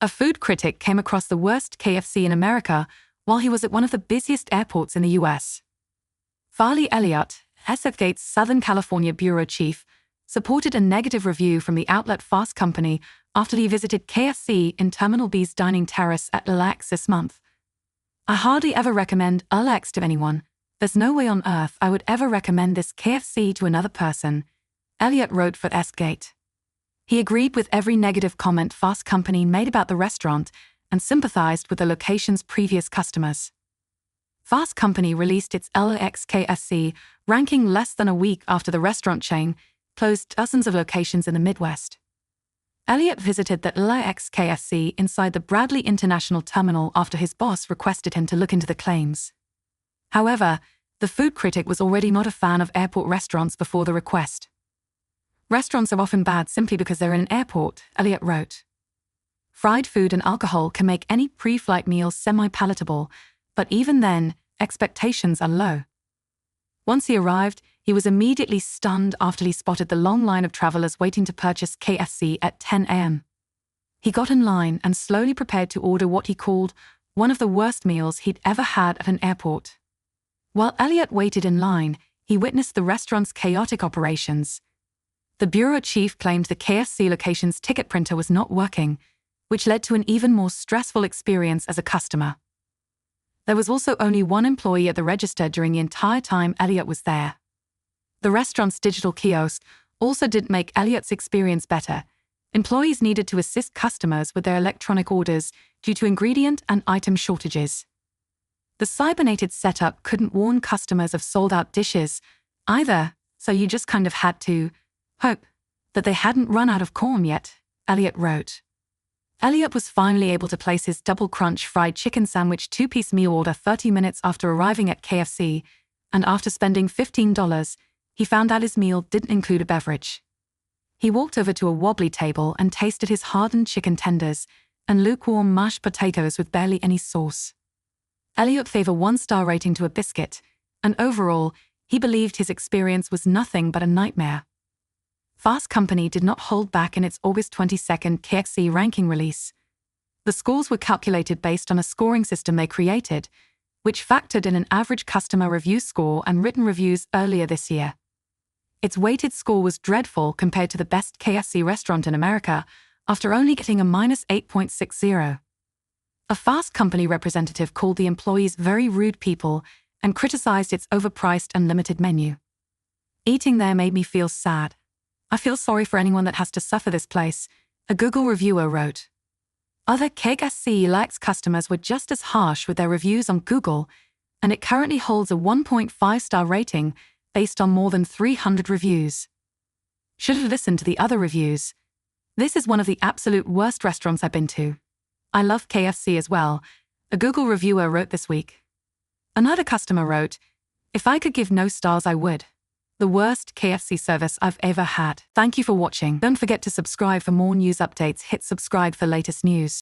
A food critic came across the worst KFC in America while he was at one of the busiest airports in the US. Farley Elliott, SFGate's Southern California bureau chief, supported a negative review from the outlet Fast Company after he visited KFC in Terminal B's dining terrace at LAX this month. "I hardly ever recommend LAX to anyone. There's no way on earth I would ever recommend this KFC to another person," Elliott wrote for SFGate. He agreed with every negative comment Fast Company made about the restaurant and sympathized with the location's previous customers. Fast Company released its LAX KFC ranking less than a week after the restaurant chain closed dozens of locations in the Midwest. Elliott visited the LAX KFC inside the Bradley International Terminal after his boss requested him to look into the claims. However, the food critic was already not a fan of airport restaurants before the request. "Restaurants are often bad simply because they're in an airport," Elliott wrote. "Fried food and alcohol can make any pre-flight meal semi-palatable, but even then, expectations are low." Once he arrived, he was immediately stunned after he spotted the long line of travelers waiting to purchase KFC at 10 a.m. He got in line and slowly prepared to order what he called one of the worst meals he'd ever had at an airport. While Elliott waited in line, he witnessed the restaurant's chaotic operations. The bureau chief claimed the KFC location's ticket printer was not working, which led to an even more stressful experience as a customer. There was also only one employee at the register during the entire time Elliott was there. The restaurant's digital kiosk also didn't make Elliott's experience better. Employees needed to assist customers with their electronic orders due to ingredient and item shortages. The cybernated setup couldn't warn customers of sold-out dishes either, so you just kind of had to hope that they hadn't run out of corn yet, Elliott wrote. Elliott was finally able to place his double crunch fried chicken sandwich two-piece meal order 30 minutes after arriving at KFC, and after spending $15, he found out his meal didn't include a beverage. He walked over to a wobbly table and tasted his hardened chicken tenders and lukewarm mashed potatoes with barely any sauce. Elliott gave a 1-star rating to a biscuit, and overall, he believed his experience was nothing but a nightmare. Fast Company did not hold back in its August 22nd KFC ranking release. The scores were calculated based on a scoring system they created, which factored in an average customer review score and written reviews earlier this year. Its weighted score was dreadful compared to the best KFC restaurant in America, after only getting a -8.60. A Fast Company representative called the employees very rude people and criticized its overpriced and limited menu. "Eating there made me feel sad. I feel sorry for anyone that has to suffer this place," a Google reviewer wrote. Other KFC LAX customers were just as harsh with their reviews on Google, and it currently holds a 1.5-star rating based on more than 300 reviews. Should have listened to the other reviews. "This is one of the absolute worst restaurants I've been to. I love KFC as well," a Google reviewer wrote this week. Another customer wrote, "If I could give no stars, I would. The worst KFC service I've ever had." Thank you for watching. Don't forget to subscribe for more news updates. Hit subscribe for latest news.